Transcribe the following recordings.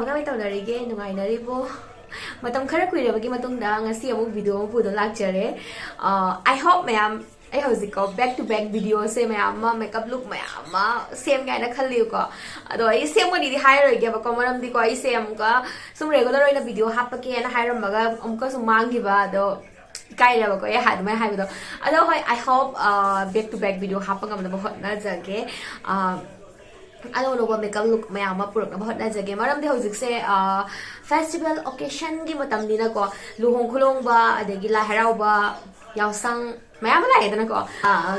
Kami taunarige nungainaribo matam khara kuirabagi matungda ngasi amu video pudo lakjare. I hope mayam I hojiko back to back video se mayam makeup look mayam same kaina khalliu ko ado ai same mani di hire ge ba ko maram di ko ai same ka sum regular oina video hapake na hire maga amka sum mangi ba ado kai ra ko ya had mai hai do ado I hope back to back video hapanga ma hot na jage I don't know what makeup look my ama purok na bahot na jage maram de hojik se festival occasion gi matam dina ko luhongba adegi Lai Haraoba yausang mayam la edana ko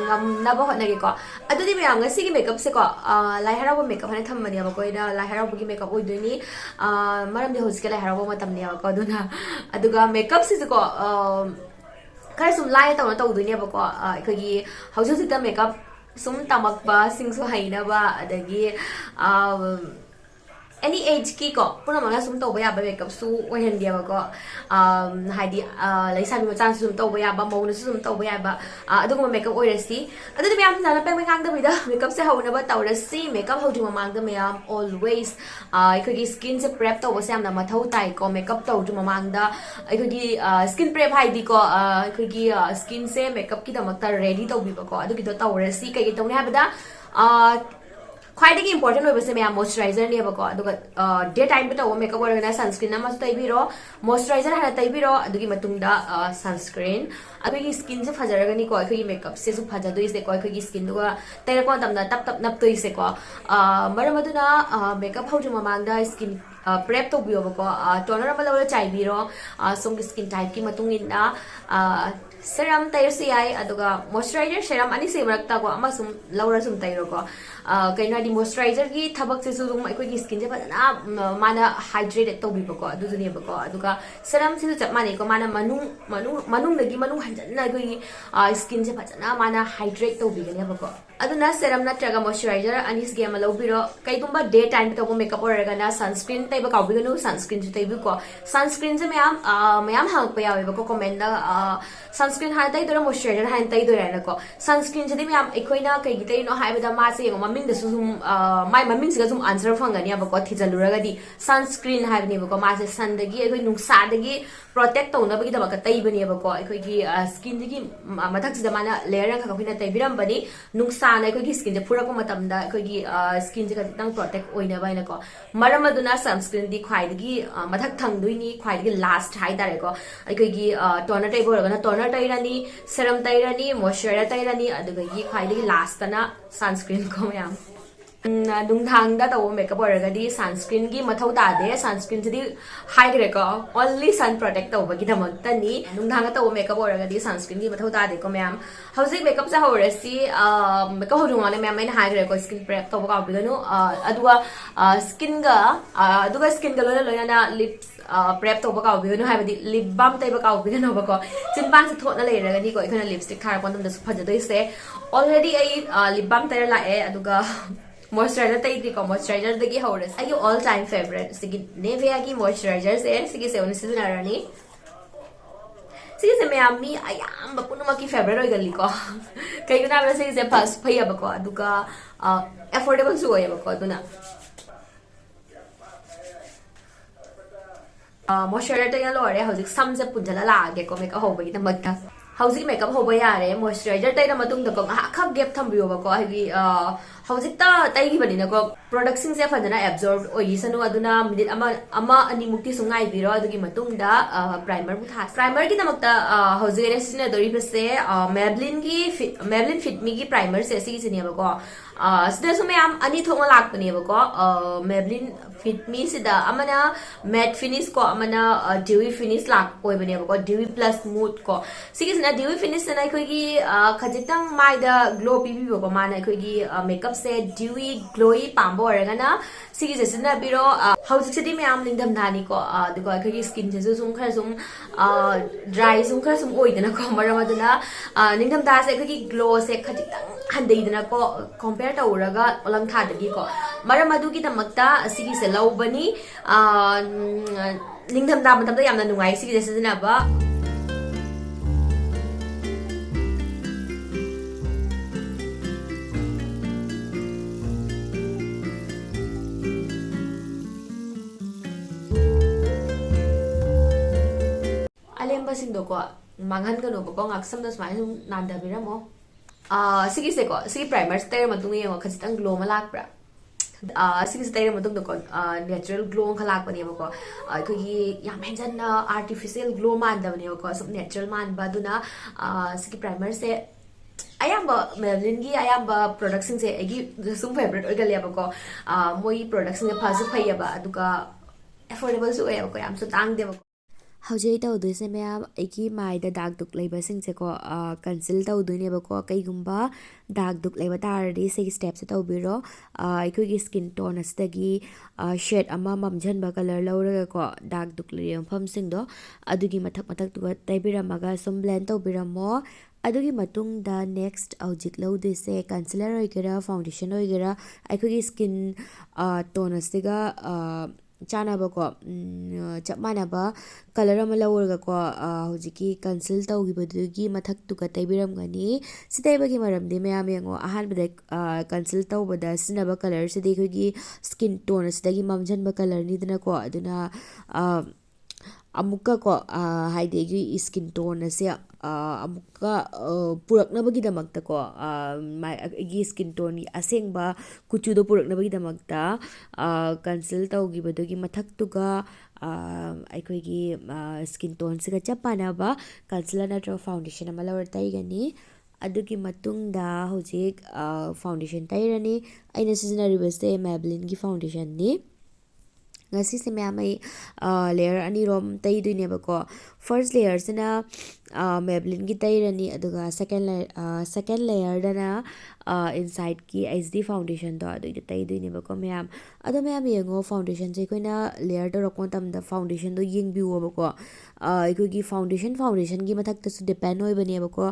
ngam na bahot na gi ko adu di mayam ngasi gi makeup se ko Lai Haraoba makeup hane thammani aba ko ida Lai Haraoba gi makeup oi doini maram de hojik Lai Haraoba matam ne ko aduna aduga makeup se ko kare sum lai ta to doini aba ko ko gi hojik ta makeup sum tamak ba sing su haina ba adagi any age ki ko puna manga sum to ba ya ba makeup su ohen dia ba ko haidi lai sa mi chan sum to ba ya ba mo na sum to ba ya ba adu ko makeup oi rasi adu de myam na peng kang da bi da makeup se hauna ba taw rasi makeup hau ju mamang da myam always ko gi skin se prep to ba sam na ma thau tai ko makeup to ju mamang da ko gi skin prep haidi ko gi skin se makeup ki da mak ta ready to bi ba ko adu ki to taw rasi kai gi to ne ha ba da quite important way base maya moisturizer ne ba ko aduga day time bita o makeup organa sunscreen nama tai biro moisturizer hana tai biro adugi matungda sunscreen adugi skin se phajaraga ni ko khoi makeup se su phaja doi se ko khoi skin duga tai ra ko tamna tap tap nap toi se ko maram aduna makeup hau juma mangda skin prep to bio ba ko toner ba lawa chai biro song skin type ki matungin na serum tayo siyai aduga moisturizer serum ani se marakta ko ama sum laura sum tayo ko kaina di moisturizer gi thabak se su sum ai ko gi skin je bana mana hydrated to bi ko adu juni ba ko aduga serum se su chap mane ko mana manung dagi manung hanjan na ko gi skin je bana mana hydrate to bi ne ba ko aduna serum na traga moisturizer ani se ma lo biro kai tumba day time to ko makeup or ga na sunscreen tai ba ka bi no sunscreen je tai bi ko sunscreen je mayam hang pa yawe ba ko comment na sunscreen han tai dora moisturizer han tai dora na ko sunscreen je mayam ekoina kai gi tai no hai ba da ma se ngo maming da sum mai maming se ga sum answer phangani ba ko thijalura ga di sunscreen hai ni ba ko ma se sun da gi ekoi nungsa da gi protect to na ba gi da ba ka tai bani ba ko ekoi gi skin ji gi mathak si da mana layer ka khina tai biram bani nungsa na ekoi gi skin je pura ko matam da ekoi gi skin je ka tang protect oina ba na ko maram aduna sunscreen di khwai gi mathak thang dui ni khwai gi last hai da re ko ekoi gi toner tai bo ga na toner tai rani serum tai rani moisturizer tai rani aduga gi khwai gi last na sunscreen ko mayam dung da to makeup orga di sunscreen gi mathau ta de sunscreen di high gre ko only sun protect to ba gi damak ta ni dung da to makeup orga di sunscreen gi mathau ta de ko mayam hausi makeup sa hore si makeup ho jungale mayam main high gre ko skin prep to ba bi ganu aduga skin ga lo na lips prep to ba ka bi ganu ha ba di lip balm tai ba ka bi ganu ba ko chinpan se thot na le ra ga ni ko ikana lipstick khar kon dum da su phaja doi se already ai lip balm tai la e aduga moisturizer tai di ko moisturizer dagi hores ai all time favorite sigi Nivea gi moisturizer se sigi se oni season arani sigi se me ami ayam ba puno ma ki favorite oi gali ko kai na ba sigi se pass phaya ba ko aduga affordable su oi ba ko aduna moisturizer tai lore hojik sam se punjala la ge ko makeup ho ba gi tamata hojik makeup ho ba yare moisturizer tai na matung da ko khak gap thambio ba ko hi hojik ta tai gi bani na ko product sing se fadana absorb oi sanu aduna minute ama ani mukti sungai biro adugi matung da primer bu tha primer ki tamak ta hojik ne sina dori se Maybelline Fit Me gi primer se si sini ba ko sida su mayam ani thonga lak pani ba ko Maybelline Fit Me sida amana matte finish ko amana dewy finish lak oi bani ba ko dewy plus mood ko sigi sina dewy finish na koi gi khajitang mai da glow pi bi ba ko mana koi gi makeup se dewy glowy pambo organa sigi je sina biro hojik se di mayam lingdam dani ko de ko koi skin je sum khar sum dry sum khar sum oi dana ko maram aduna lingdam da se koi glow se khajitang handai dana ko compare ta uraga olam tha dagi ko maram adu ki damakta sigi se lawbani lingdam da matam da yamna nungai sigi je sina ba ꯑꯃꯣꯠꯄꯁꯤꯡꯗꯣꯀꯣ ꯃꯥꯡꯍꯟꯒꯅꯣꯕꯀꯣ ꯉꯥꯛꯁꯝꯗ ꯁꯨꯃꯥꯏꯅ ꯁꯨꯝ ꯅꯥꯟꯊꯕꯤꯔꯝꯃꯣ ꯁꯤꯒꯤꯁꯦꯀꯣ ꯁꯤꯒꯤ ꯄ꯭ꯔꯥꯏꯃꯔꯁ ꯇꯩꯔ ꯃꯇꯨꯡ ꯌꯦꯡꯉꯣ ꯈꯖꯤꯛꯇꯪ ꯒ꯭ꯂꯣ ꯑꯃ ꯂꯥꯛꯄ꯭ꯔꯥ ꯁꯤꯒꯤꯁꯦ ꯇꯩꯔ ꯃꯇꯨꯡꯗꯀꯣ natural ꯒ꯭ꯂꯣ ꯑꯃꯈꯛ ꯂꯥꯛꯄꯅꯦꯕꯀꯣ ꯑꯩꯈꯣꯏꯒꯤ ꯌꯥꯝ ꯍꯦꯟꯖꯟꯅ ꯑꯥꯔꯇꯤꯐꯤꯁꯤꯌꯦꯜ ꯒ꯭ꯂꯣ ꯃꯥꯟꯗꯕꯅꯦꯕꯀꯣ ꯁꯨꯝ ꯅꯦꯆꯔꯦꯜ ꯃꯥꯟꯕ ꯑꯗꯨꯅ ꯁꯤꯒꯤ ꯄ꯭ꯔꯥꯏꯃꯔꯁꯦ ꯑꯌꯥꯝꯕ ꯃꯦꯕꯂꯤꯟꯒꯤ ꯑꯌꯥꯝꯕ ꯄ꯭ꯔꯣꯗꯛꯁꯤꯡꯁꯦ ꯑꯩꯒꯤ ꯁꯨꯝ ꯐꯦꯚꯔꯦꯠ ꯑꯣꯏꯒꯜꯂꯦꯕꯀꯣ ꯃꯣꯏꯒꯤ ꯄ꯭ꯔꯣꯗꯛꯁꯤꯡꯁꯦ ꯐꯁꯨ ꯐꯩꯌꯦꯕ ꯑꯗꯨꯒ ꯑꯦꯐꯣꯔꯗꯦꯕꯜꯁꯨ ꯑꯣꯏꯌꯦꯕꯀꯣ ꯌꯥꯝꯁꯨ ꯇꯥꯡꯗꯦꯕꯀꯣ ꯍꯧꯖꯤꯛ ꯑꯩ ꯇꯧꯗꯣꯏꯁꯦ ꯃꯌꯥꯝ ꯑꯩꯒꯤ ꯃꯥꯏꯗ ꯗꯥꯛ ꯗꯨꯛ ꯂꯩꯕꯁꯤꯡꯁꯦꯀꯣ ꯀꯟꯁꯤꯜ ꯇꯧꯗꯣꯏꯅꯦꯕꯀꯣ ꯀꯩꯒꯨꯝꯕ ꯗꯥꯛ ꯗꯨꯛ ꯂꯩꯕ ꯇꯥꯔꯗꯤ ꯁꯤꯒꯤ ꯁ꯭ꯇꯦꯞꯁꯦ ꯇꯧꯕꯤꯔꯣ ꯑꯩꯈꯣꯏꯒꯤ ꯁ꯭ꯀꯤꯟ ꯇꯣꯟ ꯑꯁꯤꯗꯒꯤ ꯁꯦꯠ ꯑꯃ ꯃꯝꯖꯟꯕ ꯀꯂꯔ ꯂꯧꯔꯒꯀꯣ ꯗꯥꯛ ꯗꯨꯛ ꯂꯩꯔꯤꯕ ꯃꯐꯝꯁꯤꯡꯗꯣ ꯑꯗꯨꯒꯤ ꯃꯊꯛ ꯃꯊꯛꯇꯨꯒ ꯇꯩꯕꯤꯔꯝꯃꯒ ꯁꯨꯝ ꯕ꯭ꯂꯦꯟ ꯇꯧꯕꯤꯔꯝꯃो ꯑꯗꯨꯒꯤ ꯃꯇꯨꯡꯗ ꯅꯦꯛꯁட் ꯍꯧꯖꯤꯛ ꯂꯧꯗꯣꯏꯁꯦ ꯀꯟꯁꯤꯂꯔ ꯑꯣꯏꯒꯦꯔꯥ ꯐꯥꯎꯟꯗꯦꯁꯟ ꯑꯣꯏꯒꯦꯔꯥ ꯑꯩꯈꯣꯏꯒꯤ ꯁ꯭ꯀꯤꯟ ꯇꯣꯟ ꯑꯁꯤꯒ ꯆꯥꯅꯕꯀꯣ ꯆꯞ ꯃꯥꯟꯅꯕ ꯀꯂꯔ ꯑꯃ ꯂꯧꯔꯒꯀꯣ ꯍꯧꯖꯤꯛꯀꯤ ꯀꯟꯁꯤꯜ ꯇꯧꯈꯤꯕꯗꯨꯒꯤ ꯃꯊꯛꯇꯨꯒ ꯇꯩꯕꯤꯔꯝꯒꯅꯤ ꯁꯤ ꯇꯩꯕꯒꯤ ꯃꯔꯝꯗꯤ ꯃꯌꯥꯝ ꯌꯦꯡꯉꯣ ꯑꯍꯥꯟꯕꯗ ꯀꯟꯁꯤꯜ ꯇꯧꯕꯗ ꯁꯤꯖꯤꯟꯅꯕ ꯀꯂꯔꯁꯤꯗꯤ ꯑꯩꯈꯣꯏꯒꯤ ꯁ꯭ꯀꯤꯟ ꯇꯣꯟ ꯑꯁꯤꯗꯒꯤ ꯃꯝꯖꯟꯕ ꯀꯂꯔꯅꯤꯗꯅꯀꯣ ꯑꯗꯨꯅ ꯑꯃꯨꯛꯀ ꯀꯣ ꯍꯥꯏꯗꯤ ꯑꯩꯒꯤ ꯁ꯭ꯀꯤꯟ ꯇꯣꯟ ꯑꯁꯦ ꯑꯃꯨꯛꯀ ꯄꯨꯔꯛꯅꯕꯒꯤꯗꯃꯛꯇ ꯀꯣ ꯑꯩꯒꯤ ꯁ꯭ꯀꯤꯟ ꯇꯣꯟꯒꯤ ꯑꯁꯦꯡꯕ ꯀꯨꯆꯨꯗꯣ ꯄꯨꯔꯛꯅꯕꯒꯤꯗꯃꯛꯇ ꯀꯟꯁꯤꯜ ꯇꯧꯈꯤꯕꯗꯨꯒꯤ ꯃꯊꯛꯇꯨꯒ ꯑꯩꯈꯣꯏꯒꯤ ꯁ꯭ꯀꯤꯟ ꯇꯣꯟꯁꯤꯒ ꯆꯞ ꯃꯥꯟꯅꯕ ꯀꯟꯁꯤꯂꯔ ꯅꯠꯇ꯭ꯔꯒ ꯐꯥꯎꯟꯗꯦꯁꯟ ꯑꯃ ꯂꯧꯔ ꯇꯩꯒꯅꯤ ꯑꯗꯨꯒꯤ ꯃꯇꯨꯡꯗ ꯍꯧꯖꯤꯛ ꯐꯥꯎꯟꯗꯦꯁꯟ ꯇꯩꯔꯅꯤ ꯑꯩꯅ ꯁꯤꯖꯤꯟꯅꯔꯤꯕꯁꯦ ꯃꯦꯕꯂꯤꯟꯒꯤ ꯐꯥꯎꯟꯗꯦꯁꯟꯅꯤ ꯉꯁꯤꯁꯦ ꯃꯌꯥꯝ ꯑꯩ ꯂꯦꯌꯔ ꯑꯅꯤꯔꯣꯝ ꯇꯩꯗꯣꯏꯅꯦꯕꯀꯣ ꯐꯥꯔꯁ ꯂꯦꯌꯔꯁꯤꯅ ꯃꯦꯕꯂꯤꯟꯒꯤ ꯇꯩꯔꯅꯤ ꯑꯗꯨꯒ ꯁꯦꯀꯦꯟ ꯂꯦꯌꯔꯗꯅ ꯏꯟꯁꯥꯏꯠꯀꯤ ꯑꯩꯆ ꯗꯤ ꯐꯥꯎꯟꯗꯦꯁꯟꯗꯣ ꯑꯗꯨꯏꯗꯣ ꯇꯩꯗꯣꯏꯅꯦꯕꯀꯣ ꯃꯌꯥꯝ ꯑꯗꯣ ꯃꯌꯥꯝ ꯌꯦꯡꯉꯣ ꯐꯥꯎꯟꯗꯦꯁꯟꯁꯦ ꯑꯩꯈꯣꯏꯅ ꯂꯦꯌꯔ ꯇꯧꯔꯛꯄ ꯃꯇꯝꯗ ꯐꯥꯎꯟꯗꯦꯁꯟꯗꯣ ꯌꯦꯡꯕꯤꯌꯣꯕꯀோ ꯑꯩꯈꯣꯏꯒꯤ ꯐꯥꯎꯟꯗꯦꯁꯟꯒꯤ ꯃꯊꯛꯇꯁꯨ ꯗꯤꯄꯦꯟ ꯑꯣꯏꯕꯅꯦꯕꯀꯣ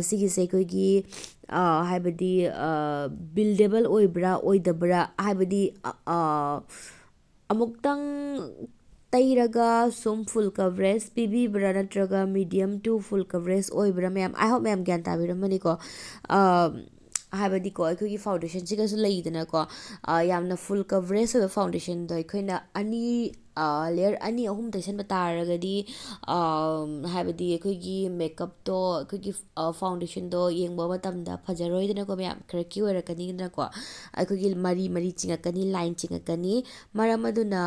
ꯁꯤꯒꯤꯁꯦ ꯑꯩꯈꯣꯏꯒꯤ ꯍꯥꯏꯕꯗꯤ ꯕꯤꯜꯗꯦꯕꯜ ꯑꯣꯏꯕ꯭ꯔꯥ ꯑꯣꯏꯗꯕ꯭ꯔꯥ ꯍꯥꯏꯕꯗꯤ ꯑꯃꯨꯛꯇꯪ ꯇꯩꯔꯒ ꯁꯨꯝ ꯐꯨꯜ ꯀꯚꯔꯦꯖ ꯄꯤꯕꯤꯕ꯭ꯔꯥ ꯅꯠꯇ꯭ꯔꯒ ꯃꯤꯗꯤꯌꯝ ꯇꯨ ꯐꯨꯜ ꯀꯚꯔꯦꯖ ꯑꯣꯏꯕ꯭ꯔꯥ ꯃꯌꯥꯝ ꯑꯥꯏ ꯍꯣꯞ ꯃꯌꯥꯝ ꯒ꯭ꯌꯥꯟ ꯇꯥꯕꯤꯔꯝꯃꯅꯤꯀꯣ ꯍꯥꯏꯕꯗꯤꯀꯣ ꯑꯩꯈꯣꯏꯒꯤ ꯐꯥꯎꯟꯗꯦꯁꯟꯁꯤꯒꯁꯨ ꯂꯩꯗꯅꯀꯣ ꯌꯥꯝꯅ ꯐꯨꯜ ꯀꯚꯔꯦꯖ ꯑꯣꯏꯕ ꯐꯥꯎꯟꯗꯦꯁꯟꯗꯣ ꯑꯩꯈꯣꯏꯅ ꯂꯦꯌꯔ ꯑꯅꯤ ꯑꯍꯨꯝ ꯇꯩꯁꯟꯕ ꯇꯥꯔꯒꯗꯤ ꯍꯥꯏꯕꯗꯤ ꯑꯩꯈꯣꯏꯒꯤ ꯃꯦꯀꯞꯇꯣ ꯑꯩꯈꯣꯏꯒꯤ ꯐꯥꯎꯟꯗꯦꯁꯟꯗꯣ ꯌꯦꯡꯕ ꯃꯇꯝꯗ ꯐꯖꯔꯣꯏꯗꯅꯀꯣ ꯃꯌꯥꯝ ꯈꯔ ꯀ꯭ꯌꯨ ꯑꯣꯏꯔꯛꯀꯅꯤꯗꯅꯀோ ꯑꯩꯈꯣꯏꯒꯤ ꯃꯔꯤ ꯃꯔꯤ ꯆꯤꯡꯉꯛꯀꯅꯤ ꯂꯥꯏꯟ ꯆꯤꯡꯉꯛꯀꯅꯤ ꯃꯔꯝ ꯑꯗꯨꯅ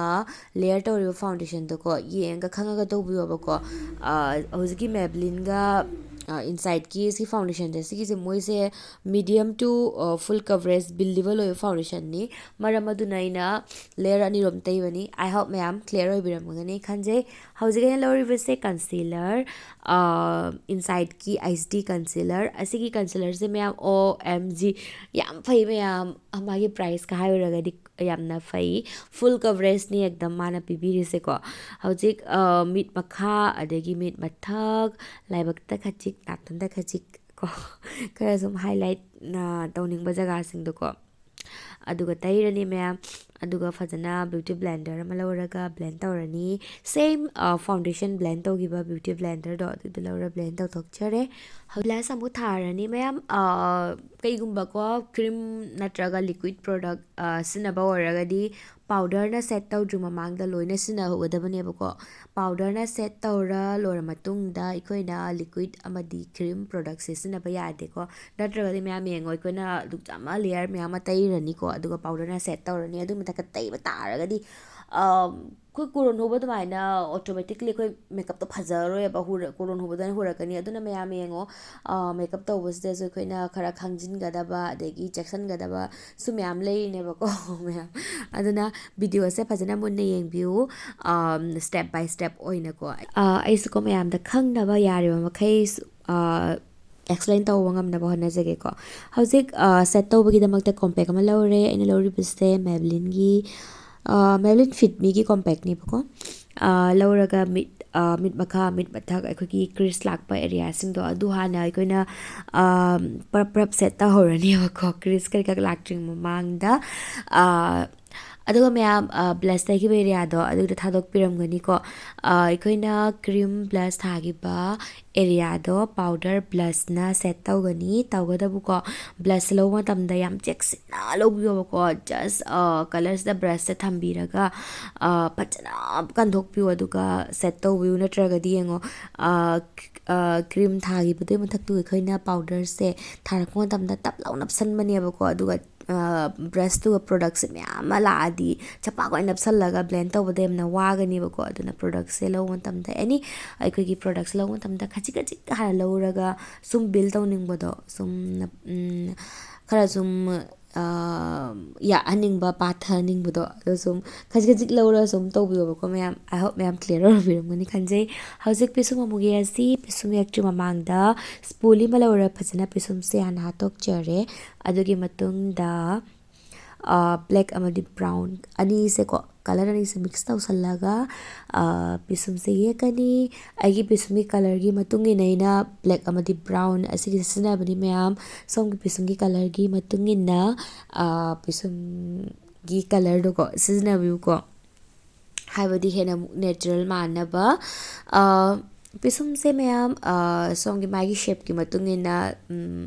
ꯂꯦꯌꯔ ꯇꯧꯔꯤꯕ ꯐꯥꯎꯟꯗꯦꯁꯟꯗꯣꯀꯣ ꯌꯦꯡꯉꯒ ꯈꯪꯉꯒ ꯇꯧꯕꯤꯌꯣꯕꯀꯣ ꯍꯧꯖꯤꯛꯀꯤ ꯃꯦꯕꯂꯤꯟꯒ ꯏꯟꯁꯥꯏꯠꯀꯤ ꯁꯤ ꯐꯥꯎꯟꯗꯦꯁꯟꯁꯦ ꯁꯤꯒꯤꯁꯦ ꯃꯣꯏꯁꯦ ꯃꯤꯗꯤꯌꯝ ꯇꯨ ꯐꯨꯜ ꯀꯚꯔꯦꯖ ꯕꯤꯜꯗꯦꯕꯜ ꯑꯣꯏꯕ ꯐꯥꯎꯟꯗꯦꯁꯟꯅꯤ ꯃꯔꯝ ꯑꯗꯨꯅ ꯑꯩꯅ ꯂꯦꯌꯔ ꯑꯅꯤꯔꯣꯝ ꯇꯩꯕꯅꯤ ꯑꯥꯏ ꯍꯣꯞ ꯃꯌꯥꯝ ꯀ꯭ꯂꯤꯌꯔ ꯑꯣꯏꯕꯤꯔꯝꯃꯒꯅꯤ ꯈꯟꯖꯩ ꯍꯧꯖꯤꯛ ꯑꯩꯅ ꯂꯧꯔꯤꯕꯁꯦ ꯀꯟꯁꯤꯂꯔ ꯏꯟꯁꯥꯏꯠꯀꯤ ꯑꯩꯆ ꯗꯤ ꯀꯟꯁꯤꯂꯔ ꯑꯁꯤꯒꯤ ꯀꯟꯁꯤꯂꯔꯁꯦ ꯃꯌꯥꯝ OMG ꯌꯥꯝ ꯐꯩ ꯃꯌꯥꯝ ꯃꯥꯒꯤ ꯄ꯭ꯔꯥꯏꯁꯀ ꯍꯥꯏꯔꯨꯔꯒꯗꯤ ꯌꯥꯝꯅ ꯐꯩ ꯐꯨꯜ ꯀꯚꯔꯦꯖꯅꯤ ꯑꯦꯛꯗꯝ ꯃꯥꯅ ꯄꯤꯕꯤꯔꯤꯁꯦꯀꯣ ꯍꯧꯖꯤꯛ ꯃꯤꯠ ꯃꯈꯥ ꯑꯗꯒꯤ ꯃꯤꯠ ꯃꯊꯛ ꯂꯥꯏꯕꯛꯇ ꯈꯖꯤꯛ ꯅꯥꯇꯣꯟꯗ ꯈꯖꯤꯛ ꯀꯣ ꯈꯔ ꯁꯨꯝ ꯍꯥꯏꯂꯥꯏꯠ ꯇꯧꯅꯤꯡꯕ ꯖꯒꯥꯁꯤꯡꯗꯣꯀꯣ ꯑꯗꯨꯒ ꯇꯩꯔꯅꯤ ꯃꯌꯥꯝ ꯑꯗꯨꯒ ꯐꯖꯅ ꯕ꯭ꯌꯨꯇꯤ ꯕ꯭ꯂꯦꯟꯗꯔ ꯑꯃ ꯂꯧꯔꯒ ꯕ꯭ꯂꯦꯟ ꯇꯧꯔꯅꯤ ꯁꯦꯝ ꯐꯥꯎꯟꯗꯦꯁꯟ ꯕ꯭ꯂꯦꯟ ꯇꯧꯈꯤꯕ ꯕ꯭ꯌꯨꯇꯤ ꯕ꯭ꯂꯦꯟꯗꯔꯗꯣ ꯑꯗꯨꯗꯣ ꯂꯧꯔ ꯕ꯭ꯂꯦꯟ ꯇꯧꯊꯣꯛꯆꯔꯦ ꯕ꯭ꯂꯁ ꯑꯃꯨꯛ ꯊꯥꯔꯅꯤ ꯃꯌꯥꯝ ꯀꯩꯒꯨꯝꯕꯀꯣ ꯀ꯭ꯔꯤꯝ ꯅꯠꯇ꯭ꯔꯒ ꯂꯤꯀ꯭ꯋꯤꯠ ꯄ꯭ꯔꯣꯗꯛ ꯁꯤꯖꯤꯟꯅꯕ ꯑꯣꯏꯔꯒꯗꯤ ꯄꯥꯎꯗꯔꯅ ꯁꯦꯠ ꯇꯧꯗ꯭ꯔꯤ ꯃꯃꯥꯡꯗ ꯂꯣꯏꯅ ꯁꯤꯖꯤꯟꯅꯍꯧꯒꯗꯕꯅꯦꯕꯀோ ꯄꯥꯎꯗꯔꯅ ꯁꯦꯠ ꯇꯧꯔ ꯂꯣꯏꯔ ꯃꯇꯨꯡꯗ ꯑꯩꯈꯣꯏꯅ ꯂꯤꯀ꯭ꯋꯤꯠ ꯑꯃꯗꯤ ꯀ꯭ꯔꯤꯝ ꯄ꯭ꯔꯣꯗꯛꯁꯦ ꯁꯤꯖꯤꯟꯅꯕ ꯌꯥꯗꯦꯀꯣ ꯅꯠꯇ꯭ꯔꯒꯗꯤ ꯃꯌꯥꯝ ꯌꯦꯡꯉꯣ ꯑꯩꯈꯣꯏꯅ ꯑꯃ ꯂꯦꯌꯔ ꯃꯌꯥꯝ ꯑꯃ ꯇꯩꯔꯅꯤꯀꯣ ꯑꯗꯨꯒ ꯄꯥꯎꯗꯔꯅ ꯁꯦꯠ ꯇꯧꯔꯅꯤ ꯑꯗꯨꯒꯤ ꯃꯊꯛꯇ ꯇꯩꯕ ꯇꯥꯔꯒꯗꯤ ꯑꯩꯈꯣꯏ ꯀꯣꯔꯣꯟ ꯍꯨꯕ ꯑꯗꯨꯃꯥꯏꯅ ꯑꯣꯇꯣꯃꯦꯇꯤꯛꯂꯤ ꯑꯩꯈꯣꯏ ꯃꯦꯀꯞꯇꯣ ꯐꯖꯔꯔꯣꯏꯕ ꯀꯣꯔꯣꯟ ꯍꯨꯕꯗꯅ ꯍꯨꯔꯛꯀꯅꯤ ꯑꯗꯨꯅ ꯃꯌꯥꯝ ꯌꯦꯡꯉꯣ ꯃꯦꯀꯞ ꯇꯧꯕꯁꯤꯗꯁꯨ ꯑꯩꯈꯣꯏꯅ ꯈꯔ ꯈꯪꯖꯤꯟꯒꯗꯕ ꯑꯗꯒꯤ ꯆꯦꯛꯁꯤꯟꯒꯗꯕ ꯁꯨ ꯃꯌꯥꯝ ꯂꯩꯔꯤꯅꯦꯕꯀꯣ ꯃꯌꯥꯝ ꯑꯗꯨꯅ ꯚꯤꯗꯤꯑꯣꯁꯦ ꯐꯖꯅ ꯃꯨꯟꯅ ꯌꯦꯡꯕꯤꯌꯨ ꯁ꯭ꯇꯦꯞ ꯕꯥꯏ ꯁ꯭ꯇꯦꯞ ꯑꯣꯏꯅꯀꯣ ꯑꯩꯁꯨꯀꯣ ꯃꯌꯥꯝꯗ ꯈꯪꯅꯕ ꯌꯥꯔꯤꯕ ꯃꯈꯩ ꯑꯦꯛꯁꯄ꯭ꯂꯦꯟ ꯇꯧꯕ ꯉꯝꯅꯕ ꯍꯣꯠꯅꯖꯒꯦꯀꯣ ꯍꯧꯖꯤꯛ ꯁꯦꯠ ꯇꯧꯕꯒꯤꯗꯃꯛꯇ ꯀꯣꯝꯄꯦꯛ ꯑꯃ ꯂꯧꯔꯦ ꯑꯩꯅ ꯂꯧꯔꯤꯕꯁꯦ ꯃꯦꯕꯂꯤꯟ ꯐꯤꯠ ꯃꯤꯒꯤ ꯀꯣꯝꯄꯦꯛꯅꯦꯕꯀꯣ ꯂꯧꯔꯒ ꯃꯤꯠ ꯃꯈꯥ ꯃꯤꯠ ꯃꯊꯛ ꯑꯩꯈꯣꯏꯒꯤ ꯀ꯭ꯔꯤꯁ ꯂꯥꯛꯄ ꯑꯦꯔꯤꯌꯥꯁꯤꯡꯗꯣ ꯑꯗꯨ ꯍꯥꯟꯅ ꯑꯩꯈꯣꯏꯅ ꯄ꯭ꯔꯞ ꯁꯦꯠ ꯇꯧꯍꯧꯔꯅꯦꯕꯀꯣ ꯀ꯭ꯔꯤꯁ ꯀꯩꯀꯥ ꯂꯥꯛꯇ꯭ꯔꯤꯉꯩ ꯃꯃꯥꯡꯗ ꯑꯗꯨꯒ ꯃꯌꯥꯝ ꯕ꯭ꯂꯁ ꯇꯩꯈꯤꯕ ꯑꯦꯔꯤꯌꯥꯗꯣ ꯑꯗꯨꯗ ꯊꯥꯗꯣꯛꯄꯤꯔꯝꯒꯅꯤꯀꯣ ꯑꯩꯈꯣꯏꯅ ꯀ꯭ꯔꯤꯝ ꯕ꯭ꯂꯁ ꯊꯥꯈꯤꯕ ꯑꯦꯔꯤꯌꯥꯗꯣ ꯄꯥꯎꯗꯔ ꯕ꯭ꯂꯁꯅ ꯁꯦꯠ ꯇꯧꯒꯅꯤ ꯇꯧꯒꯗꯕꯀꯣ ꯕ꯭ꯂꯁ ꯂꯧꯕ ꯃꯇꯝꯗ ꯌꯥꯝ ꯆꯦꯛꯁꯤꯟꯅ ꯂꯧꯕꯤꯌꯣꯕꯀꯣ ꯖꯁ ꯀꯂꯔꯁꯤꯗ ꯕ꯭ꯔꯁꯁꯦ ꯊꯝꯕꯤꯔꯒ ꯐꯖꯅ ꯀꯟꯊꯣꯛꯄꯤꯌꯨ ꯑꯗꯨꯒ ꯁꯦꯠ ꯇꯧꯕꯤꯌꯨ ꯅꯠꯇ꯭ꯔꯒꯗꯤ ꯌꯦꯡꯉꯣ ꯀ꯭ꯔꯤꯝ ꯊꯥꯈꯤꯕꯗꯨꯒꯤ ꯃꯊꯛꯇꯨ ꯑꯩꯈꯣꯏꯅ ꯄꯥꯎꯗꯔꯁꯦ ꯊꯥꯔꯛꯄ ꯃꯇꯝꯗ ꯇꯞ ꯂꯥꯎ ꯅꯞꯁꯟꯕꯅꯦꯕꯀꯣ ꯑꯗꯨꯒ ꯕ꯭ꯔꯁꯇꯨꯒ ꯄ꯭ꯔꯣꯗꯛꯠꯁꯦ ꯃꯌꯥꯝ ꯑꯃ ꯂꯥꯛꯑꯗꯤ ꯆꯄꯥꯛ ꯑꯣꯏꯅ ꯅꯞꯁꯜꯂꯒ ꯕ꯭ꯂꯦꯟ ꯇꯧꯕꯗ ꯌꯥꯝꯅ ꯋꯥꯒꯅꯦꯕꯀꯣ ꯑꯗꯨꯅ ꯄ꯭ꯔꯣꯗꯛꯠꯁꯦ ꯂꯧꯕ ꯃꯇꯝꯗ ꯑꯦꯅꯤ ꯑꯩꯈꯣꯏꯒꯤ ꯄ꯭ꯔꯣꯗꯛꯠꯁ ꯂꯧꯕ ꯃꯇꯝꯗ ꯈꯖꯤꯛ ꯈꯖꯤꯛ ꯍꯥꯟꯅ ꯂꯧꯔꯒ ꯁꯨꯝ ꯕꯤꯜ ꯇꯧꯅꯤꯡꯕꯗꯣ ꯁꯨꯝ ꯈꯔ ꯁꯨꯝ ꯌꯥꯛꯍꯟꯅꯤꯡꯕ ꯄꯥꯊꯍꯟꯅꯤꯡꯕꯗꯣ ꯑꯗꯣ ꯁꯨꯝ ꯈꯖꯤꯛ ꯈꯖꯤꯛ ꯂꯧꯔꯒ ꯁꯨꯝ ꯇꯧꯕꯤꯌꯣꯕꯀꯣ ꯃꯌꯥꯝ ꯑꯥꯏ ꯍꯣꯞ ꯃꯌꯥꯝ ꯀ꯭ꯂꯤꯌꯔ ꯑꯣꯏꯔꯕꯤꯔꯝꯒꯅꯤ ꯈꯟꯖꯩ ꯍꯧꯖꯤꯛ ꯄꯤꯁꯨꯝ ꯑꯃꯨꯛ ꯌꯦꯛꯑꯁꯤ ꯄꯤꯁꯨꯝ ꯌꯦꯛꯇ꯭ꯔꯤ ꯃꯃꯥꯡꯗ ꯁ꯭ꯄꯨꯂꯤ ꯑꯃ ꯂꯧꯔꯒ ꯐꯖꯅ ꯄꯤꯁꯨꯝꯁꯦ ꯍꯥꯟꯅ ꯍꯥꯠꯇꯣꯛꯆꯔꯦ ꯑꯗꯨꯒꯤ ꯃꯇꯨꯡꯗ ꯕ꯭ꯂꯦꯛ ꯑꯃꯗꯤ ꯕ꯭ꯔꯥꯎꯟ ꯑꯅꯤꯁꯦꯀꯣ ꯀꯂꯔ ꯑꯅꯤꯁꯦ ꯃꯤꯛꯁ ꯇꯧꯁꯜꯂꯒ ꯄꯤꯁꯨꯝꯁꯦ ꯌꯦꯛꯀꯅꯤ ꯑꯩꯒꯤ ꯄꯤꯁꯨꯝꯒꯤ ꯀꯂꯔꯒꯤ ꯃꯇꯨꯡ ꯏꯟꯅ ꯑꯩꯅ ꯕ꯭ꯂꯦꯛ ꯑꯃꯗꯤ ꯕ꯭ꯔꯥꯎꯟ ꯑꯁꯤꯒꯤꯁꯦ ꯁꯤꯖꯤꯟꯅꯕꯅꯤ ꯃꯌꯥꯝ ꯁꯣꯝꯒꯤ ꯄꯤꯁꯨꯝꯒꯤ ꯀꯂꯔꯒꯤ ꯃꯇꯨꯡ ꯏꯟꯅ ꯄꯤꯁꯨꯝꯒꯤ ꯀꯂꯔꯗꯣꯀꯣ ꯁꯤꯖꯤꯟꯅꯕꯤꯌꯨꯀꯣ ꯍꯥꯏꯕꯗꯤ ꯍꯦꯟꯅ ꯑꯃꯨꯛ ꯅꯦꯆꯔꯦꯜ ꯃꯥꯟꯅꯕ ꯄꯤꯁꯨꯝꯁꯦ ꯃꯌꯥꯝ ꯁꯣꯝꯒꯤ ꯃꯥꯒꯤ ꯁꯦꯞꯀꯤ ꯃꯇꯨꯡ ꯏꯟꯅ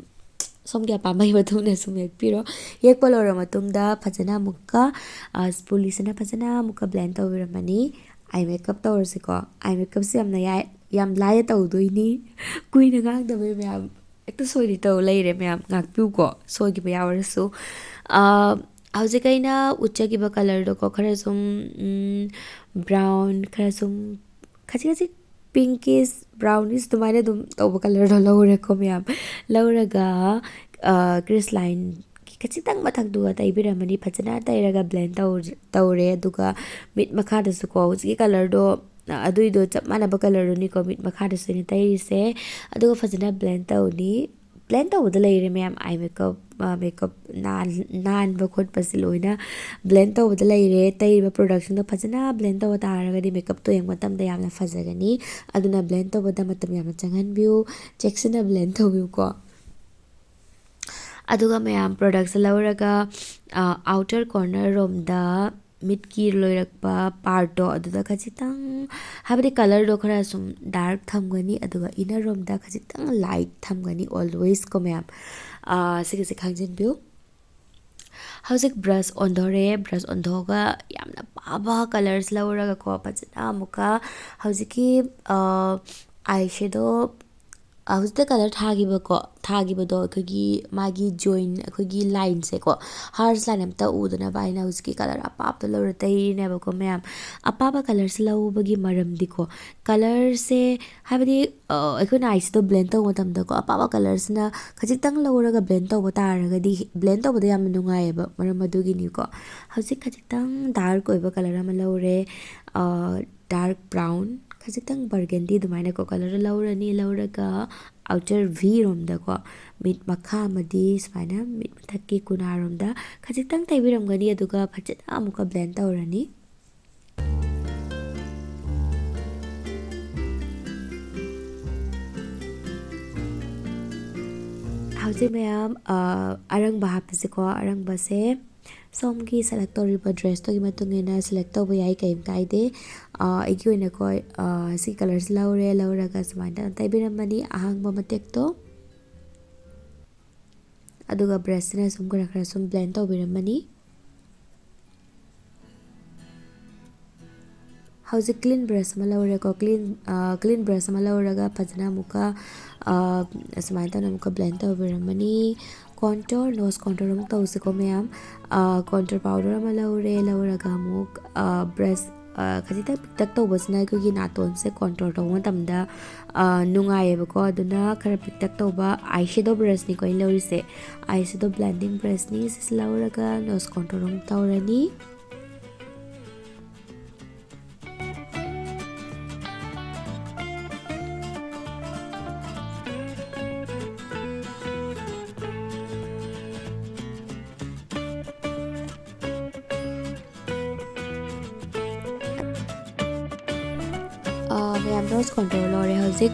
ꯁꯣꯝꯒꯤ ꯑꯄꯥꯝꯕꯒꯤ ꯃꯇꯨꯡ ꯏꯟꯅ ꯁꯨꯝ ꯌꯦꯛꯄꯤꯔꯣ ꯌꯦꯛꯄ ꯂꯣꯏꯔꯕ ꯃꯇꯨꯡꯗ ꯐꯖꯅ ꯑꯃꯨꯛꯀ ꯁ꯭ꯄꯨꯂꯤꯁꯤꯅ ꯐꯖꯅ ꯑꯃꯨꯛꯀ ꯕ꯭ꯂꯦꯟ ꯇꯧꯕꯤꯔꯝꯃꯅꯤ ꯑꯥꯏ ꯃꯦꯀꯞ ꯇꯧꯔꯁꯤꯀꯣ ꯑꯥꯏ ꯃꯦꯀꯞꯁꯦ ꯌꯥꯝ ꯂꯥꯏꯅ ꯇꯧꯗꯣꯏꯅꯤ ꯀꯨꯏꯅ ꯉꯥꯡꯗꯕꯩ ꯃꯌꯥꯝ ꯍꯦꯛꯇ ꯁꯣꯏꯗꯤ ꯇꯧ ꯂꯩꯔꯦ ꯃꯌꯥꯝ ꯉꯥꯛꯄꯤꯌꯨꯀꯣ ꯁꯣꯏꯈꯤꯕ ꯌꯥꯎꯔꯁꯨ ꯍꯧꯖꯤꯛ ꯑꯩꯅ ꯎꯠꯆꯈꯤꯕ ꯀꯂꯔꯗꯣꯀꯣ ꯈꯔ ꯁꯨꯝ ꯕ꯭ꯔꯥꯎꯟ ꯈꯔ ꯁꯨꯝ ꯈꯖꯤꯛ ꯈꯖꯤꯛ ꯄꯤꯡꯀꯤꯁ ꯕ꯭ꯔꯥꯎꯅꯤꯁ ꯑꯗꯨꯃꯥꯏꯅ ꯑꯗꯨꯝ ꯇꯧꯕ ꯀꯂꯔꯗꯣ ꯂꯧꯔꯦꯀꯣ ꯃꯌꯥꯝ ꯂꯧꯔꯒ ꯀ꯭ꯔꯤꯁ ꯂꯥꯏꯟꯒꯤ ꯈꯖꯤꯛꯇꯪ ꯃꯊꯛꯇꯨꯒ ꯇꯩꯕꯤꯔꯝꯃꯅꯤ ꯐꯖꯅ ꯇꯩꯔꯒ ꯕ꯭ꯂꯦꯟ ꯇꯧꯔꯦ ꯑꯗꯨꯒ ꯃꯤꯠ ꯃꯈꯥꯗꯁꯨꯀꯣ ꯍꯧꯖꯤꯛꯀꯤ ꯀꯂꯔꯗꯣ ꯑꯗꯨꯏꯗꯣ ꯆꯞ ꯃꯥꯟꯅꯕ ꯀꯂꯔꯗꯨꯅꯤꯀꯣ ꯃꯤꯠ ꯃꯈꯥꯗꯁꯨ ꯑꯩꯅ ꯇꯩꯔꯤꯁꯦ ꯑꯗꯨꯒ ꯐꯖꯅ ꯕ꯭ꯂꯦꯟ ꯇꯧꯅꯤ ꯕ꯭ꯂꯦꯟ ꯇꯧꯕꯗ ꯂꯩꯔꯦ ꯃꯌꯥꯝ ꯑꯥꯏ ꯃꯦꯀꯞ ꯅꯥꯟꯕ ꯈꯣꯠꯄꯁꯦ ꯂꯣꯏꯅ ꯕ꯭ꯂꯦꯟ ꯇꯧꯕꯗ ꯂꯩꯔꯦ ꯇꯩꯔꯤꯕ ꯄ꯭ꯔꯣꯗꯛꯁꯤꯡꯗꯣ ꯐꯖꯅ ꯕ꯭ꯂꯦꯟ ꯇꯧꯕ ꯇꯥꯔꯒꯗꯤ ꯃꯦꯀꯞꯇꯣ ꯌꯦꯡꯕ ꯃꯇꯝꯗ ꯌꯥꯝꯅ ꯐꯖꯒꯅꯤ ꯑꯗꯨꯅ ꯕ꯭ꯂꯦꯟ ꯇꯧꯕꯗ ꯃꯇꯝ ꯌꯥꯝꯅ ꯆꯪꯍꯟꯕꯤꯌꯨ ꯆꯦꯛꯁꯤꯟꯅ ꯕ꯭ꯂꯦꯟ ꯇꯧꯕꯤꯌꯨꯀꯣ ꯑꯗꯨꯒ ꯃꯌꯥꯝ ꯄ꯭ꯔꯣꯗꯛꯠꯁꯦ ꯂꯧꯔꯒ ꯑꯥꯎꯇꯔ ꯀꯣꯔꯅꯔ ꯔꯣꯝꯗ ꯃꯤꯠꯀꯤ ꯂꯣꯏꯔꯛꯄ ꯄꯥꯔꯠꯇꯣ ꯑꯗꯨꯗ ꯈꯖꯤꯛꯇꯪ ꯍꯥꯏꯕꯗꯤ ꯀꯂꯔꯗꯣ ꯈꯔ ꯁꯨꯝ ꯗꯥꯔꯛ ꯊꯝꯒꯅꯤ ꯑꯗꯨꯒ ꯏꯅꯔ ꯔꯣꯝꯗ ꯈꯖꯤꯛꯇꯪ ꯂꯥꯏꯠ ꯊꯝꯒꯅꯤ ꯑꯣꯜꯋꯦꯁꯀꯣ ꯃꯌꯥꯝ ꯁꯤꯒꯤꯁꯦ ꯈꯪꯖꯤꯟꯕꯤꯌꯨ ꯍꯧꯖꯤꯛ ꯕ꯭ꯔꯁ ꯑꯣꯟꯊꯣꯔꯛꯑꯦ ꯕ꯭ꯔꯁ ꯑꯣꯟꯊꯣꯛꯑꯒ ꯌꯥꯝꯅ ꯄꯥꯕ ꯀꯂꯔꯁ ꯂꯧꯔꯒꯀꯣ ꯐꯖꯅ ꯑꯃꯨꯛꯀ ꯍꯧꯖꯤꯛꯀꯤ ꯑꯥꯏ ꯁꯦꯗꯣ ꯍꯧꯖꯤꯛꯇ ꯀꯂꯔ ꯊꯥꯈꯤꯕꯗꯣ ꯑꯩꯈꯣꯏꯒꯤ ꯃꯥꯒꯤ ꯖꯣꯏꯟ ꯑꯩꯈꯣꯏꯒꯤ ꯂꯥꯏꯟꯁꯦꯀꯣ ꯍꯥꯔꯁ ꯂꯥꯏꯟ ꯑꯝꯇ ꯎꯗꯅꯕ ꯑꯩꯅ ꯍꯧꯖꯤꯛꯀꯤ ꯀꯂꯔ ꯑꯄꯥꯕꯗ ꯂꯧꯔ ꯇꯩꯔꯤꯅꯦꯕꯀꯣ ꯃꯌꯥꯝ ꯑꯄꯥꯕ ꯀꯂꯔꯁꯦ ꯂꯧꯕꯒꯤ ꯃꯔꯝꯗꯤꯀꯣ ꯀꯂꯔꯁꯦ ꯍꯥꯏꯕꯗꯤ ꯑꯩꯈꯣꯏꯅ ꯑꯥꯏꯁꯤꯗꯣ ꯕ꯭ꯂꯦꯟ ꯇꯧꯕ ꯃꯇꯝꯗꯀꯣ ꯑꯄꯥꯕ ꯀꯂꯔꯁꯤꯅ ꯈꯖꯤꯛꯇꯪ ꯂꯧꯔꯒ ꯕ꯭ꯂꯦꯟ ꯇꯧꯕ ꯇꯥꯔꯒꯗꯤ ꯕ꯭ꯂꯦꯟ ꯇꯧꯕꯗ ꯌꯥꯝꯅ ꯅꯨꯡꯉꯥꯏꯌꯦꯕ ꯃꯔꯝ ꯑꯗꯨꯒꯤꯅꯤꯀꯣ ꯍꯧꯖꯤꯛ ꯈꯖꯤꯛꯇꯪ ꯗꯥꯔꯛ ꯑꯣꯏꯕ ꯀꯂꯔ ꯑꯃ ꯂꯧꯔꯦ ꯗꯥꯔꯛ ꯕ꯭ꯔꯥꯎꯟ ꯈꯖꯤꯛꯇꯪ ꯕꯔꯒꯟꯗꯤ ꯑꯗꯨꯃꯥꯏꯅꯀꯣ ꯀꯂꯔ ꯂꯧꯔꯅꯤ ꯂꯧꯔꯒ ꯑꯥꯎꯇꯔ ꯚꯤ ꯔꯣꯝꯗꯀꯣ ꯃꯤꯠ ꯃꯈꯥ ꯑꯃꯗꯤ ꯁꯨꯃꯥꯏꯅ ꯃꯤꯠ ꯃꯊꯛꯀꯤ ꯀꯨꯅꯥꯔꯣꯝꯗ ꯈꯖꯤꯛꯇꯪ ꯇꯩꯕꯤꯔꯝꯒꯅꯤ ꯑꯗꯨꯒ ꯐꯖꯅ ꯑꯃꯨꯛꯀ ꯕ꯭ꯂꯦꯟ ꯇꯧꯔꯅꯤ ꯍꯧꯖꯤꯛ ꯃꯌꯥꯝ ꯑꯔꯪꯕ ꯍꯥꯞꯄꯁꯦꯀꯣ ꯑꯔꯪꯕꯁꯦ ꯁꯣꯝꯒꯤ ꯁꯦꯂꯦꯛ ꯇꯧꯔꯤꯕ ꯗ꯭ꯔꯦꯁꯇꯨꯒꯤ ꯃꯇꯨꯡ ꯏꯟꯅ ꯁꯦꯂꯦꯛ ꯇꯧꯕ ꯌꯥꯏ ꯀꯩꯝ ꯀꯥꯏꯗꯦ ꯑꯩꯒꯤ ꯑꯣꯏꯅꯀꯣ ꯁꯤ ꯀꯂꯔꯁꯦ ꯂꯧꯔꯒ ꯁꯨꯃꯥꯏꯅ ꯇꯩꯕꯤꯔꯝꯃꯅꯤ ꯑꯍꯥꯡꯕ ꯃꯇꯦꯛꯇꯣ ꯑꯗꯨꯒ ꯕ꯭ꯔꯁꯁꯤꯅ ꯁꯨꯝ ꯈꯔ ꯁꯨꯝ ꯕ꯭ꯂꯦꯟ ꯇꯧꯕꯤꯔꯝꯃꯅꯤ ꯍꯧꯖꯤꯛ ꯀ꯭ꯂꯤꯟ ꯕ꯭ꯔꯁ ꯑꯃ ꯂꯧꯔꯦꯀꯣ ꯀ꯭ꯂꯤꯟ ꯕ꯭ꯔꯁ ꯑꯃ ꯂꯧꯔꯒ ꯐꯖꯅ ꯑꯃꯨꯛꯀ ꯁꯨꯃꯥꯏꯅ ꯇꯧꯅ ꯑꯃꯨꯛꯀ ꯕ꯭ꯂꯦꯟ ꯇꯧꯕꯤꯔꯝꯃꯅꯤ ꯀꯣꯟꯇꯣꯔ ꯅꯣꯁ ꯀꯣꯟꯇꯣꯔ ꯑꯃꯨꯛ ꯇꯧꯁꯤꯀꯣ ꯃꯌꯥꯝ ꯀꯣꯟꯇꯣꯔ ꯄꯥꯎꯗꯔ ꯑꯃ ꯂꯧꯔꯒ ꯑꯃꯨꯛ ꯕ꯭ꯔꯁ ꯈꯖꯤꯛꯇꯪ ꯄꯤꯛꯇꯛ ꯇꯧꯕꯁꯤꯅ ꯑꯩꯈꯣꯏꯒꯤ ꯅꯥꯇꯣꯟꯁꯦ ꯀꯣꯟꯇꯣꯔ ꯇꯧꯕ ꯃꯇꯝꯗ ꯅꯨꯡꯉꯥꯏꯌꯦꯕꯀꯣ ꯑꯗꯨꯅ ꯈꯔ ꯄꯤꯛꯇꯛ ꯇꯧꯕ ꯑꯥꯏ ꯁꯦꯗꯣ ꯕ꯭ꯔꯁꯅꯤꯀꯣ ꯑꯩꯅ ꯂꯧꯔꯤꯁꯦ ꯑꯥꯏ ꯁꯦꯗꯣ ꯕ꯭ꯂꯦꯟꯗꯤꯡ ꯕ꯭ꯔꯁꯅꯤ ꯁꯤꯁꯦ ꯂꯧꯔꯒ ꯅꯣꯁ ꯀꯣꯟꯇꯣꯔ ꯑꯃꯨꯛ ꯇꯧꯔꯅꯤ ꯃꯌꯥꯝ ꯅꯣꯁ ꯀꯣꯟꯇꯣꯔ ꯂꯧꯔꯦ ꯍꯧꯖꯤꯛ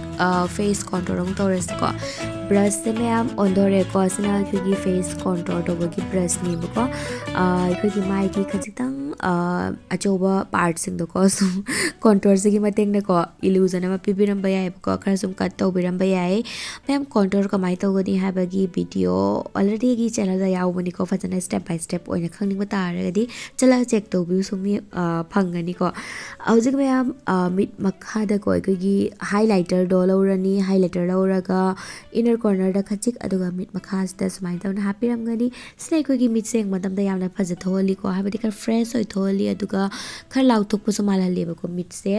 ꯐꯦꯁ ꯀꯣꯟꯇꯣꯔ ꯑꯃꯨꯛ ꯇꯧꯔꯁꯤꯀꯣ ꯕ꯭ꯔꯁꯁꯦ ꯃꯌꯥꯝ ꯑꯣꯟꯗꯣꯔꯦꯀꯣ ꯁꯤꯅ ꯑꯩꯈꯣꯏꯒꯤ ꯐꯦꯁ ꯀꯣꯟꯇꯣꯔ ꯇꯧꯕꯒꯤ ꯕ꯭ꯔꯁꯅꯦꯕꯀꯣ ꯑꯩꯈꯣꯏꯒꯤ ꯃꯥꯏꯒꯤ ꯈꯖꯤꯛꯇꯪ अचौबा पार्टसिंगदको सुम contour sigi matengdako illusion ama pibiramba yai ko khara sum cut tawbiramba yai ma'am contour kamai tawgani habagi video already gi channel da yawbani ko fajana step by step oina khangning ba taragadi chala check tawbiu sumi phangani ko hojik ma'am mid makha da ko gi highlighter do lawrani highlighter lawraga inner corner da khachik aduga mid makha sta sumai tawna happy ramgani sne ko gi mid seng madam da yamna phaja tholi ko habadi kar fresh oi tholi aduga khar law thok pu sumala leba ko mid se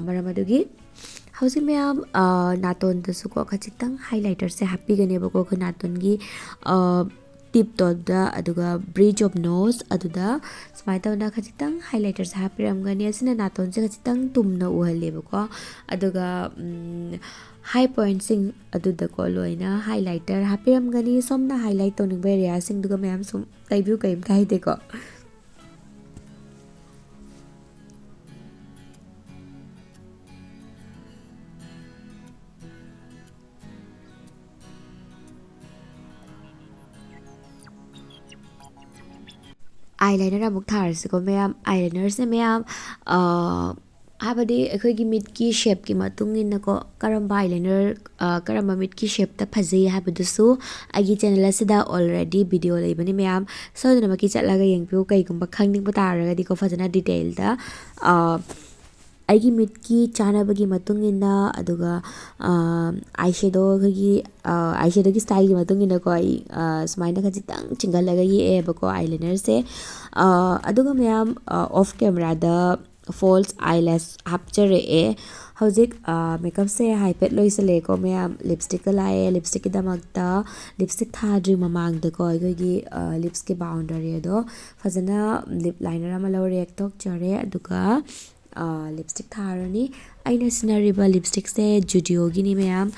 maram adugi hausi ma'am नातोन दसु को खचितंग highlighter से happy गने बको ख नातोन गी tip तोदा अदुगा ब्रिज ऑफ नोज अदुदा स्माइता खचितंग हाइलाइटर से हैप्पी रम गने असिना नातोन से खचितंग तुमना उहले बको अदुगा हाई पॉइंट सिंग अदुदा को लोइना हाइलाइटर हैप्पी रम गने सोमना हाइलाइट तोनिंग बे एरिया सिंग दुगा मैम सुम तैबिउ कइम काहि देखो eyeliner amuk tharasiko ma'am eyeliner se ma'am habadi akhoi gi mid ki shape ki matung in ko karamba eyeliner karamba mid ki shape ta phajei habadu su agi channel asida already video leibani ma'am so dana maki chatlaga yengpiu kai gumba khangning ba taraga di ko fajana detail da aigi mid ki chanabagi matung inna aduga eyeshadow gi eyeshadow gi style gi matung inna ko ai smaina khajitang chingalaga ye ba ko eyeliner se aduga ma'am off camera da false eyelash hapchare e hojik makeup se hypet loisale ko ma'am lipstick lae lipstick ki damakta lipstick thadri mamang da ko gi lips ke boundary do fajana lip liner ama lo react tok chare aduga lipstick थारनी अइना सिनारिबा lipstick से जुडियो की नि ma'am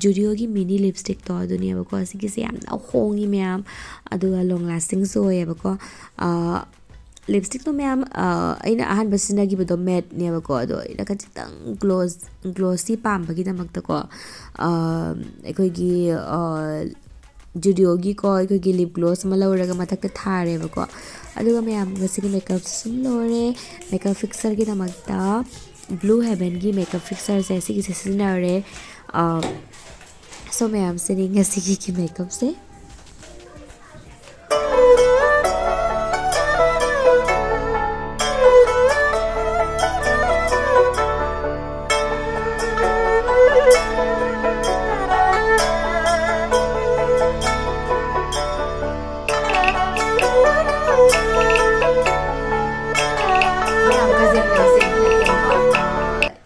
Zudio की mini lipstick तो दुनी बको असि से यामना होंगी मैम अदुगा लॉन्ग लास्टिंग सो येबको लिपस्टिक तो मैम अइना अहन बसिना की बदो मैट ने बको अदो इना खचितंग ग्लोसी पामबगी दमक तको अखोगी जुडियो की को अखोगी लिप ग्लोस मा लौरगा मथक थारे बको अदुगा मैम गसिगी मेकअप सुम लोरे मेकअप फिक्सर की दमकता ब्लू हेवन की मेकअप फिक्सर से ऐसी किसी सिनारे सो मैम से नहीं गसिगी की मेकअप से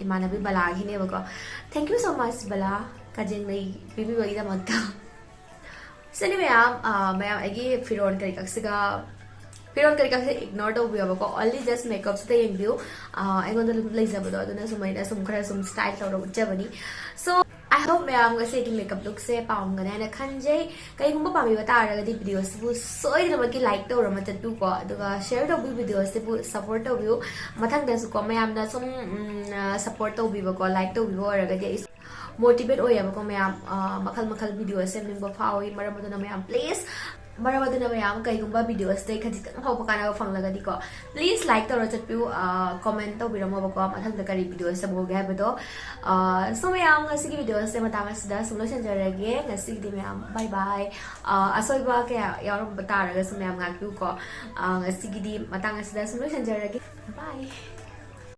इमानबी बला हिने बको थैंक यू सो मच बला कजिन मई बीबी बगी दा मक्ता सनी मैम आगे फिरोन करी कक्सिगा फिरोन करी कक्से इग्नोर तो बियो बको ओनली जस्ट मेकअप से यंग बियो एगोंद लेजबदो अदुना सुमैना सुम खरा सुम स्टाइल तौर उज्जबनी सो आई होप मैम गसे की मेकअप लुक से पाउंगना ना खंजे कई गुंबा पामी बतारगदी वीडियो से सोइदनमकी लाइक तौर मत तू को अदुगा शेयर तो वीडियो से सपोर्ट तो बियो मथंग दसु को मैम ना सुम सपोर्ट तो बिबो को लाइक तो बिबो रगदे मोटिवेट होयबको मैम मखल मखल वीडियो से निंबो फावी मरमदना मैम प्लीज मरमदना मैम कईगुंबा वीडियो से खजितंग फाव पकाना फंगलगदी को प्लीज लाइक तौर चटपिउ कमेंट तो बिरमबको मथंग करी वीडियो से बोगे हबदो सो मैम ngasi वीडियो से मतंग असदा सुनो संजरगे ngasi di ma'am bye bye असोइबा के यारम बतारगा मैम ngakpiu को ngasi di मतंग असदा सुनो संजरगे बाय